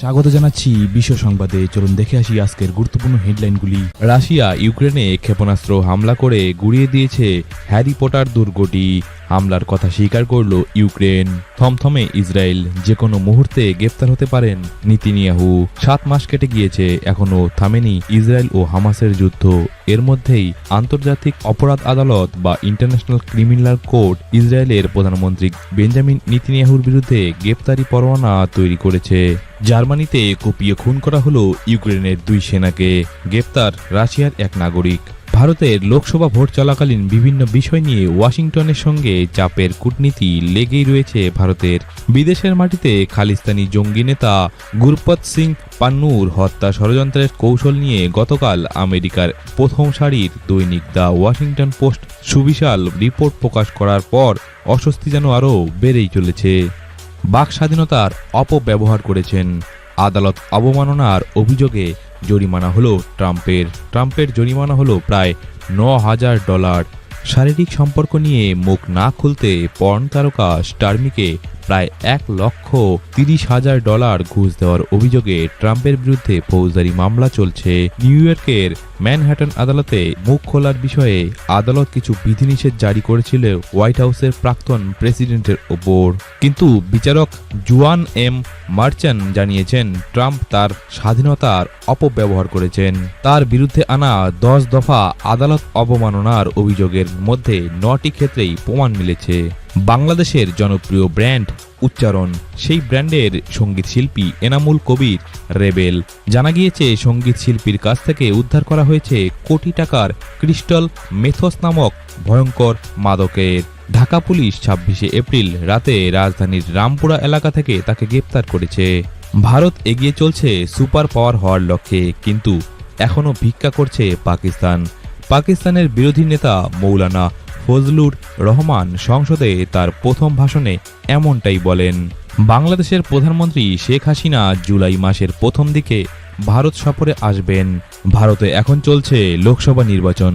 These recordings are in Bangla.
স্বাগত জানাচ্ছি বিশ্ব সংবাদে। চলুন দেখে আসি আজকের গুরুত্বপূর্ণ হেডলাইনগুলি। রাশিয়া ইউক্রেনে ক্ষেপণাস্ত্র হামলা করে গুড়িয়ে দিয়েছে হ্যারি পটার দুর্গটি। হামলার কথা স্বীকার করল ইউক্রেন। থমথমে ইসরায়েল, যে কোনো মুহূর্তে গ্রেপ্তার হতে পারেন নেতানিয়াহু। 7 মাস কেটে গিয়েছে, এখনো থামেনি ইসরায়েল ও হামাসের যুদ্ধ। এর মধ্যেই আন্তর্জাতিক অপরাধ আদালত বা ইন্টারন্যাশনাল ক্রিমিনাল কোর্ট ইসরায়েলের প্রধানমন্ত্রী বেঞ্জামিন নেতানিয়াহুর বিরুদ্ধে গ্রেপ্তারি পরোয়ানা তৈরি করেছে। জার্মানিতে কুপিয়ে খুন করা হলো ইউক্রেনের 2 সেনাকে। গ্রেপ্তার রাশিয়ার এক নাগরিক। ভারতের লোকসভা ভোট চলাকালীন বিভিন্ন বিষয় নিয়ে ওয়াশিংটনের সঙ্গে চাপের কূটনীতি লেগেই রয়েছে ভারতের। বিদেশের মাটিতে খালিস্তানি জঙ্গি নেতা গুরপত সিং পান্নুর হত্যা ষড়যন্ত্রের কৌশল নিয়ে গতকাল আমেরিকার প্রথম সারির দৈনিক দ্য ওয়াশিংটন পোস্ট সুবিশাল রিপোর্ট প্রকাশ করার পর অস্বস্তি যেন আরও বেড়েই চলেছে। বাক স্বাধীনতার অপব্যবহার করেছেন, আদালত অবমাননার অভিযোগে জরিমানা হলো ট্রাম্পের জরিমানা হলো প্রায় $9,000। শারীরিক সম্পর্ক নিয়ে মুখ না খুলতে পর্ন তারকা স্টার্মিকে প্রায় $1,30,000 ঘুষ দেওয়ার অভিযোগে ট্রাম্পের বিরুদ্ধে ফৌজদারি মামলা চলছে। নিউ ইয়র্কের ম্যানহাটন আদালতে মুখ খোলার বিষয়ে আদালত কিছু বিধিনিষেধ জারি করেছিল হোয়াইট হাউসের প্রাক্তন প্রেসিডেন্টের ওপর, কিন্তু বিচারক জুয়ান এম মার্চান জানিয়েছেন ট্রাম্প তার স্বাধীনতার অপব্যবহার করেছেন। তার বিরুদ্ধে আনা 10 দফা আদালত অবমাননার অভিযোগের মধ্যে 9টি ক্ষেত্রেই প্রমাণ মিলেছে। বাংলাদেশের জনপ্রিয় ব্র্যান্ড উচ্চারণ, সেই ব্র্যান্ডের সঙ্গীত শিল্পী এনামুল কবির রেবেল। জানা গিয়েছে সঙ্গীত শিল্পীর কাছ থেকে উদ্ধার করা হয়েছে কোটি টাকার ক্রিস্টাল মেথস নামক ভয়ঙ্কর মাদকের। ঢাকা পুলিশ 26শে এপ্রিল রাতে রাজধানীর রামপুরা এলাকা থেকে তাকে গ্রেপ্তার করেছে। ভারত এগিয়ে চলছে সুপার পাওয়ার হওয়ার লক্ষ্যে, কিন্তু এখনও ভিক্ষা করছে পাকিস্তানের বিরোধী নেতা মৌলানা ফজলুর রহমান সংসদে তার প্রথম ভাষণে এমনটাই বলেন। বাংলাদেশের প্রধানমন্ত্রী শেখ হাসিনা জুলাই মাসের প্রথম দিকে ভারত সফরে আসবেন। ভারতে এখন চলছে লোকসভা নির্বাচন।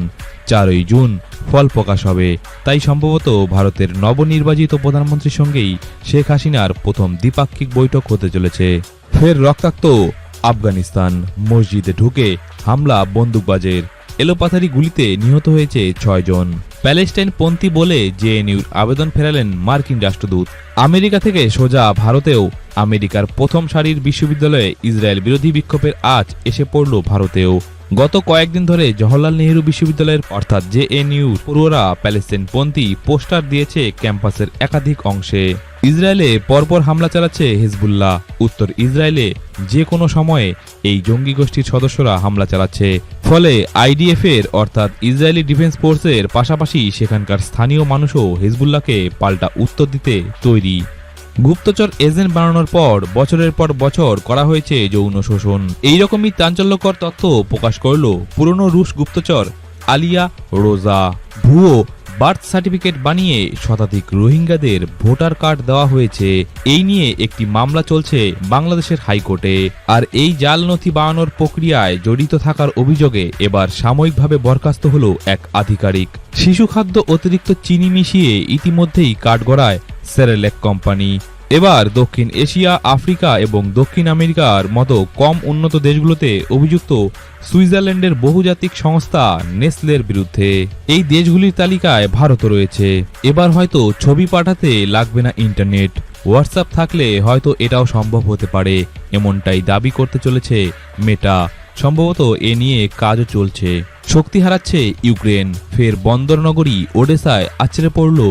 4ই জুন ফল প্রকাশ হবে, তাই সম্ভবত ভারতের নবনির্বাচিত প্রধানমন্ত্রীর সঙ্গেই শেখ হাসিনার প্রথম দ্বিপাক্ষিক বৈঠক হতে চলেছে। ফের রক্তাক্ত আফগানিস্তান, মসজিদে ঢুকে হামলা বন্দুকবাজের। এলোপাথারি গুলিতে নিহত হয়েছে 6 জন। প্যালেস্টাইনপন্থী বলে জেএনইউর আবেদন ফেরালেন মার্কিন রাষ্ট্রদূত। আমেরিকা থেকে সোজা ভারতেও আমেরিকার প্রথম সারির বিশ্ববিদ্যালয়ে ইসরায়েল বিরোধী বিক্ষোভের আঁচ এসে পড়ল ভারতেও। গত কয়েকদিন ধরে জওহরলাল নেহরু বিশ্ববিদ্যালয়ের অর্থাৎ জেএনইউর পড়ুয়ারা প্যালেস্টাইনপন্থী পোস্টার দিয়েছে ক্যাম্পাসের একাধিক অংশে। ইসরায়েলে পরপর হামলা চালাচ্ছে হিজবুল্লাহ। উত্তর ইসরায়েলে যে কোনো সময়ে এই জঙ্গি গোষ্ঠীর সদস্যরা হামলা চালাচ্ছে। ফলে আইডিএফ এর অর্থাৎ ইসরায়েলি ডিফেন্স ফোর্সের পাশাপাশি সেখানকার স্থানীয় মানুষও হিজবুল্লাহকে পাল্টা উত্তর দিতে তৈরি। গুপ্তচর এজেন্ট বানানোর পর বছরের পর বছর করা হয়েছে যৌন শোষণ। এইরকমই চাঞ্চল্যকর তথ্য প্রকাশ করল পুরনো রুশ গুপ্তচর আলিয়া রোজা। ভুয়ো বার্থ সার্টিফিকেট বানিয়ে শতাধিক রোহিঙ্গাদের ভোটার কার্ড দেওয়া হয়েছে। এই নিয়ে একটি মামলা চলছে বাংলাদেশের হাইকোর্টে। আর এই জাল নথি বানানোর প্রক্রিয়ায় জড়িত থাকার অভিযোগে এবার সাময়িকভাবে বরখাস্ত হল এক আধিকারিক। শিশু খাদ্য অতিরিক্ত চিনি মিশিয়ে ইতিমধ্যেই কাঠগড়ায় সেরেলেক কোম্পানি। এবার দক্ষিণ এশিয়া, আফ্রিকা এবং দক্ষিণ আমেরিকার মতো কম উন্নত দেশগুলোতে অভিযুক্ত সুইজারল্যান্ডের বহুজাতিক সংস্থা নেসলের বিরুদ্ধে। এই দেশগুলির তালিকায় ভারতও রয়েছে। এবার হয়তো ছবি পাঠাতে লাগবে না ইন্টারনেট, হোয়াটসঅ্যাপ থাকলে হয়তো এটাও সম্ভব হতে পারে, এমনটাই দাবি করতে চলেছে মেটা। সম্ভবত এ নিয়ে কাজও চলছে। শক্তি হারাচ্ছে ইউক্রেন, ফের বন্দরনগরী ওডেসায় আছড়ে পড়ল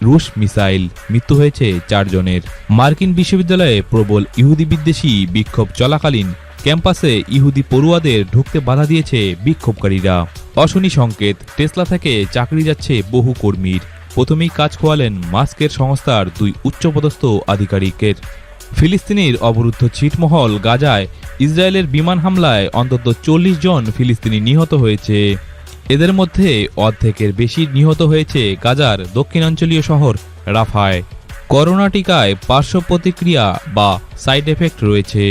রুশ মিসাইল, মৃত্যু হয়েছে 4 জনের। মার্কিন বিশ্ববিদ্যালয়ে প্রবল ইহুদি বিদ্বেষী বিক্ষোভ চলাকালীন ক্যাম্পাসে ইহুদি পড়ুয়াদের ঢুকতে বাধা দিয়েছে বিক্ষোভকারীরা। অশনি সংকেত, টেসলা থেকে চাকরি যাচ্ছে বহু কর্মীর। প্রথমেই কাজ খোয়ালেন মাস্কের সংস্থার 2 উচ্চপদস্থ আধিকারিকের। ফিলিস্তিনের অবরুদ্ধ ছিটমহল গাজায় ইসরায়েলের বিমান হামলায় অন্তত 40 জন ফিলিস্তিনি নিহত হয়েছে। এদের মধ্যে অর্ধেকের বেশি নিহত হয়েছে গাজার দক্ষিণাঞ্চলীয় শহর রাফায়। করোনা টিকায় পার্শ্ব প্রতিক্রিয়া বা সাইড এফেক্ট রয়েছে,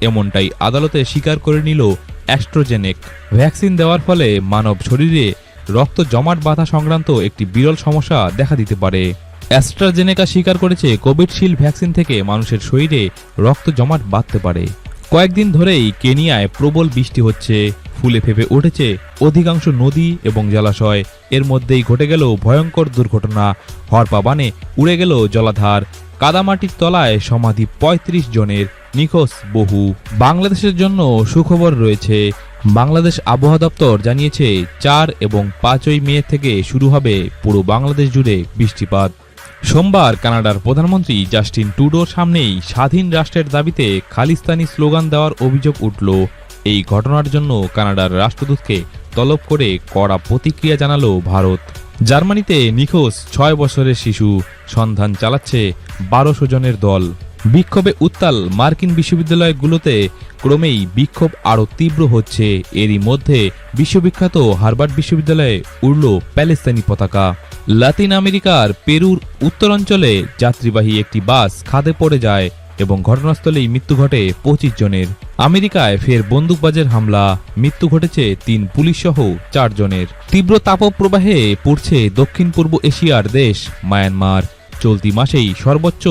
এমনটাই আদালতে স্বীকার করে নিল অ্যাস্ট্রাজেনেক। ভ্যাকসিন দেওয়ার ফলে মানব শরীরে রক্ত জমাট বাঁধা সংক্রান্ত একটি বিরল সমস্যা দেখা দিতে পারে। অ্যাস্ট্রাজেনেকা স্বীকার করেছে কোভিডশিল্ড ভ্যাকসিন থেকে মানুষের শরীরে রক্ত জমাট বাঁধতে পারে। কয়েকদিন ধরেই কেনিয়ায় প্রবল বৃষ্টি হচ্ছে, ফুলে ফেপে উঠেছে অধিকাংশ নদী এবং জলাশয়। এর মধ্যেই ঘটে গেল ভয়ঙ্কর দুর্ঘটনা, হরপা বানে উড়ে গেল জলাধার, কাদামাটির তলায় সমাধি ৩৫ জনের, নিখোঁজ বহু। বাংলাদেশের জন্য সুখবর রয়েছে। বাংলাদেশ আবহাওয়া দপ্তর জানিয়েছে ৪ এবং ৫ই মে থেকে শুরু হবে পুরো বাংলাদেশ জুড়ে বৃষ্টিপাত। সোমবার কানাডার প্রধানমন্ত্রী জাস্টিন ট্রুডোর সামনেই স্বাধীন রাষ্ট্রের দাবিতে খালিস্তানি স্লোগান দেওয়ার অভিযোগ উঠল। এই ঘটনার জন্য কানাডার রাষ্ট্রদূতকে তলব করে কড়া প্রতিক্রিয়া জানালো ভারত। জার্মানিতে নিখোঁজ ৬ বছরের শিশু, সন্ধান চালাচ্ছে ১২০০ জনের দল। বিক্ষোভে উত্তাল মার্কিন বিশ্ববিদ্যালয়গুলোতে ক্রমেই বিক্ষোভ আরও তীব্র হচ্ছে। এরই মধ্যে বিশ্ববিখ্যাত হার্ভার্ড বিশ্ববিদ্যালয়ে উড়ল প্যালেস্তানি পতাকা। লাতিন আমেরিকার পেরুর উত্তরাঞ্চলে যাত্রীবাহী একটি বাস খাদে পড়ে যায় এবং ঘটনাস্থলেই মৃত্যু ঘটে ২৫ জনের। আমেরিকায় ফের বন্দুকবাজের হামলা, মৃত্যু ঘটেছে ৩ পুলিশসহ ৪ জনের। তীব্র তাপপ্রবাহে পড়ছে দক্ষিণ পূর্ব এশিয়ার দেশ মায়ানমার। চলতি মাসেই সর্বোচ্চ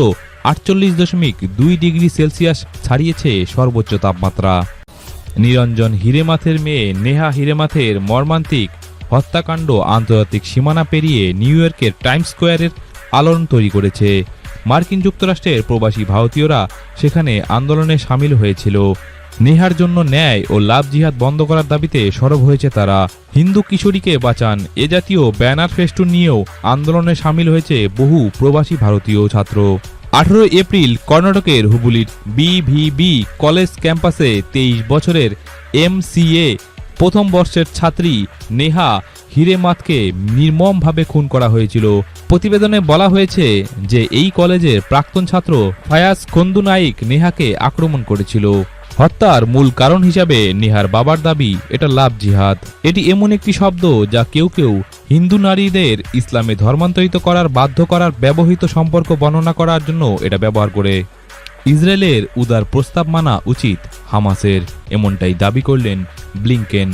৪৮.২ ডিগ্রি সেলসিয়াস ছাড়িয়েছে সর্বোচ্চ তাপমাত্রা। নিরঞ্জন হিরেমাথের মেয়ে নেহা হিরেমাথের মর্মান্তিক হত্যাকাণ্ড আন্তর্জাতিক সীমানা পেরিয়ে নিউ ইয়র্কের টাইমস স্কোয়ারের আলোড়ন তৈরি করেছে। মার্কিন যুক্তরাষ্ট্রের প্রবাসী ভারতীয়রা সেখানে আন্দোলনে সামিল হয়েছিল। নেহার জন্য ন্যায় ও লাভ জিহাদ বন্ধ করার দাবিতে সরব হয়েছে তারা। হিন্দু কিশোরীকে বাঁচান এ জাতীয় ব্যানার ফেস্টুন নিয়েও আন্দোলনে সামিল হয়েছে বহু প্রবাসী ভারতীয় ছাত্র। ১৮ এপ্রিল কর্ণাটকের হুবলির বিভিবি কলেজ ক্যাম্পাসে ২৩ বছরের MCA প্রথম বর্ষের ছাত্রী নেহা হিরেমাথকে নির্মমভাবে খুন করা হয়েছিল। প্রতিবেদনে বলা হয়েছে যে এই কলেজের প্রাক্তন ছাত্র ফায়াজ খন্দু নাইক নেহাকে আক্রমণ করেছিল। হত্যার মূল কারণ হিসাবে নেহার বাবার দাবি এটা লাভ জিহাদ। এটি এমন একটি শব্দ যা কেউ কেউ হিন্দু নারীদের ইসলামে ধর্মান্তরিত করার বাধ্য করার ব্যবহৃত সম্পর্ক বর্ণনা করার জন্য এটা ব্যবহার করে। ইসরায়েলের উদার প্রস্তাব মানা উচিত হামাসের, এমনটাই দাবি করলেন ব্লিংকেন।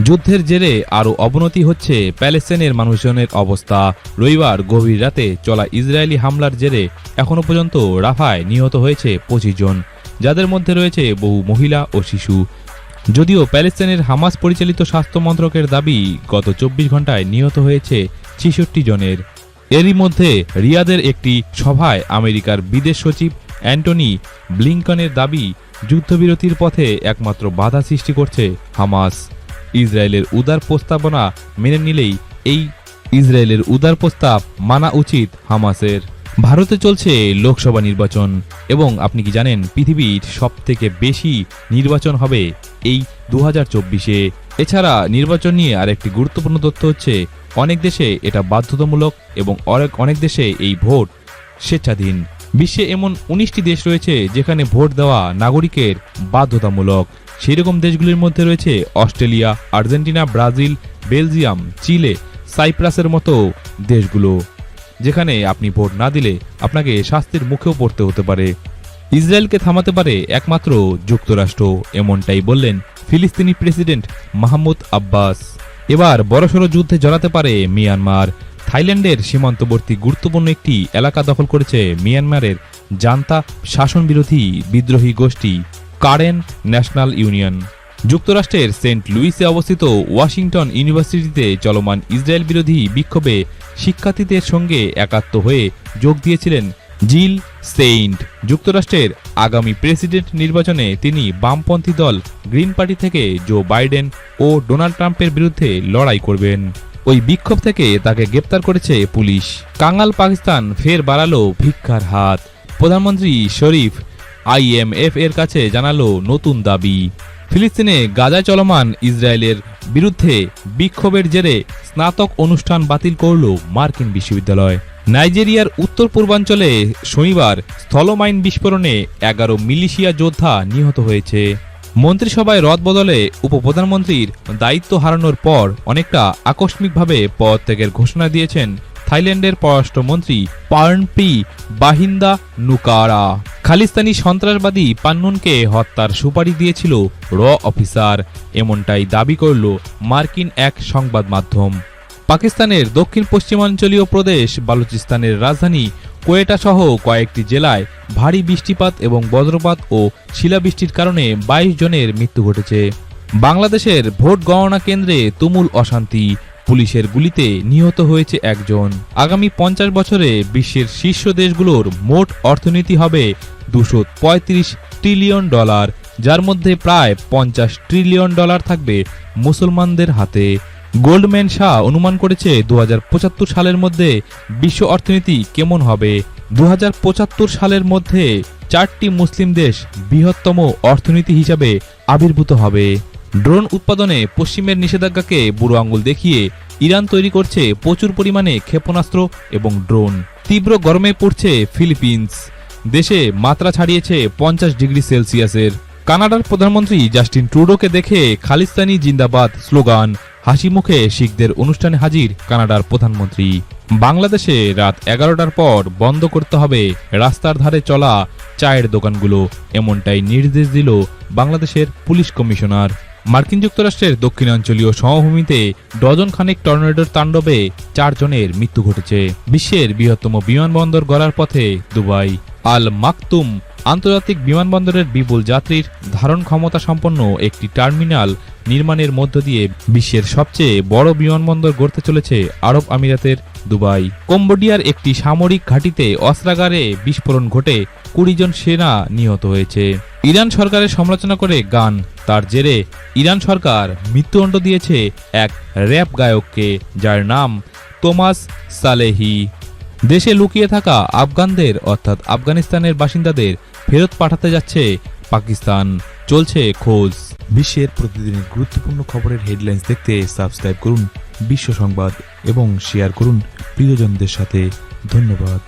যুদ্ধের জেরে আরও অবনতি হচ্ছে প্যালেস্তাইনের মানুষজনের অবস্থা। রবিবার গভীর রাতে চলা ইসরায়েলি হামলার জেরে এখনও পর্যন্ত রাফায় নিহত হয়েছে ২৫ জন, যাদের মধ্যে রয়েছে বহু মহিলা ও শিশু। যদিও প্যালেস্তাইনের হামাস পরিচালিত স্বাস্থ্য মন্ত্রকের দাবি গত ২৪ ঘন্টায় নিহত হয়েছে ৬৬ জনের। এরই মধ্যে রিয়াদের একটি সভায় আমেরিকার বিদেশ সচিব অ্যান্টনি ব্লিংকনের দাবি যুদ্ধবিরতির পথে একমাত্র বাধা সৃষ্টি করছে হামাস। ইসরায়েলের উদার প্রস্তাবনা মেনে নিলেই এই ইসরায়েলের উদার প্রস্তাব মানা উচিত হামাসের। ভারতে চলছে লোকসভা নির্বাচন এবং আপনি কি জানেন পৃথিবীর সবথেকে বেশি নির্বাচন হবে এই ২০২৪-এ। এছাড়া নির্বাচন নিয়ে আরেকটি গুরুত্বপূর্ণ তথ্য হচ্ছে অনেক দেশে এটা বাধ্যতামূলক এবং অনেক দেশে এই ভোট স্বেচ্ছাধীন। বিশ্বে এমন ১৯টি দেশ রয়েছে যেখানে ভোট দেওয়া নাগরিকের বাধ্যতামূলক। সেরকম দেশগুলির মধ্যে রয়েছে অস্ট্রেলিয়া, আর্জেন্টিনা, ব্রাজিল, বেলজিয়াম, চিলে, সাইপ্রাসের মতো দেশগুলো, যেখানে আপনি ভোট না দিলে আপনাকে শাস্তির মুখেও পড়তে হতে পারে। ইসরায়েলকে থামাতে পারে একমাত্র যুক্তরাষ্ট্র, এমনটাই বললেন ফিলিস্তিনি প্রেসিডেন্ট মাহমুদ আব্বাস। এবার বড়সড় যুদ্ধে জড়াতে পারে মিয়ানমার। থাইল্যান্ডের সীমান্তবর্তী গুরুত্বপূর্ণ একটি এলাকা দখল করেছে মিয়ানমারের জান্তা শাসন বিরোধী বিদ্রোহী গোষ্ঠী কারেন ন্যাশনাল ইউনিয়ন। যুক্তরাষ্ট্রের সেন্ট লুইসে অবস্থিত ওয়াশিংটন ইউনিভার্সিটিতে চলমান ইসরায়েল বিরোধী বিক্ষোভে শিক্ষার্থীদের সঙ্গে একাত্ম হয়ে যোগ দিয়েছিলেন জিল সেইন্ট। যুক্তরাষ্ট্রের আগামী প্রেসিডেন্ট নির্বাচনে তিনি বামপন্থী দল গ্রিন পার্টি থেকে জো বাইডেন ও ডোনাল্ড ট্রাম্পের বিরুদ্ধে লড়াই করবেন। ওই বিক্ষোভ থেকে তাকে গ্রেপ্তার করেছে পুলিশ। কাঙাল পাকিস্তান ফের বাড়ালো ভিক্ষার হাত। প্রধানমন্ত্রী শরীফ IMF এর কাছে জানালো নতুন দাবি। ফিলিস্তিনে গাজায় চলমান ইসরায়েলের বিরুদ্ধে বিক্ষোভের জেরে স্নাতক অনুষ্ঠান বাতিল করল মার্কিন বিশ্ববিদ্যালয়। নাইজেরিয়ার উত্তর পূর্বাঞ্চলে শনিবার স্থলমাইন বিস্ফোরণে ১১ মিলিশিয়া যোদ্ধা নিহত হয়েছে। মন্ত্রিসভায় রদবদলে উপপ্রধানমন্ত্রীর দায়িত্ব হারানোর পর অনেকটা আকস্মিকভাবে পদত্যাগের ঘোষণা দিয়েছেন থাইল্যান্ডের পররাষ্ট্রমন্ত্রী পার্নপি বাহিন্দা নুকারা। খালিস্তানি সন্ত্রাসবাদী পান্নুনকে হত্যার সুপারিশ দিয়েছিল অফিসার, এমনটাই দাবি করল মার্কিন এক সংবাদ মাধ্যম। পাকিস্তানের দক্ষিণ পশ্চিমাঞ্চলীয় প্রদেশ বালুচিস্তানের রাজধানী কোয়েটা সহ কয়েকটি জেলায় ভারী বৃষ্টিপাত এবং বজ্রপাত ও শিলাবৃষ্টির কারণে 22 জনের মৃত্যু ঘটেছে। বাংলাদেশের ভোট গণনা কেন্দ্রে তুমুল অশান্তি, পুলিশের গুলিতে নিহত হয়েছে একজন। আগামী 50 বছরে বিশ্বের শীর্ষ দেশগুলোর মোট অর্থনীতি হবে $235 ট্রিলিয়ন, যার মধ্যে প্রায় $50 ট্রিলিয়ন থাকবে মুসলমানদের হাতে। গোল্ডম্যান শাহ অনুমান করেছে 2075 সালের মধ্যে বিশ্ব অর্থনীতি কেমন হবে। 2075 সালের মধ্যে 4টি মুসলিম দেশ বৃহত্তম অর্থনীতি হিসাবে আবির্ভূত হবে। ড্রোন উৎপাদনে পশ্চিমের নিষেধাজ্ঞাকে বুড়ো আঙুল দেখিয়ে ইরান তৈরি করছে প্রচুর পরিমাণে ক্ষেপণাস্ত্র এবং ড্রোন। তীব্র গরমে পড়ছে ফিলিপিন্স, দেশে মাত্রা ছাড়িয়েছে 50 ডিগ্রি সেলসিয়াসের। কানাডার প্রধানমন্ত্রী জাস্টিন ট্রুডোকে দেখে খালিস্তানি জিন্দাবাদ স্লোগান, হাসি মুখে শিখদের অনুষ্ঠানে হাজির কানাডার প্রধানমন্ত্রী। বাংলাদেশে রাত 11টার পর বন্ধ করতে হবে রাস্তার ধারে চলা চায়ের দোকানগুলো, এমনটাই নির্দেশ দিল বাংলাদেশের পুলিশ কমিশনার। মার্কিন যুক্তরাষ্ট্রের দক্ষিণাঞ্চলীয় সমভূমিতে ডজন খানেক টর্নেডোর তাণ্ডবে 4 জনের মৃত্যু ঘটেছে। বিশ্বের বৃহত্তম বিমানবন্দর গড়ার পথে দুবাই। আল মাকতুম আন্তর্জাতিক বিমানবন্দরের বিপুল যাত্রীর ধারণ ক্ষমতা সম্পন্ন একটি টার্মিনাল নির্মাণের মধ্য দিয়ে বিশ্বের সবচেয়ে বড় বিমানবন্দর গড়তে চলেছে আরব আমিরাতের দুবাই। কম্বোডিয়ার একটি সামরিক ঘাঁটিতে অস্ত্রাগারে বিস্ফোরণ ঘটে 20 জন সেনা নিহত হয়েছে। ইরান সরকারের সমালোচনা করে গান, তার জেরে ইরান সরকার মৃত্যুদণ্ড দিয়েছে এক র্যাপ গায়ককে, যার নাম তোমাস সালেহি। দেশে লুকিয়ে থাকা আফগানদের অর্থাৎ আফগানিস্তানের বাসিন্দাদের ফেরত পাঠাতে যাচ্ছে পাকিস্তান, চলছে খোঁজ। বিশ্বের প্রতিদিনের গুরুত্বপূর্ণ খবরের হেডলাইন্স দেখতে সাবস্ক্রাইব করুন বিশ্ব সংবাদ এবং শেয়ার করুন প্রিয়জনদের সাথে। ধন্যবাদ।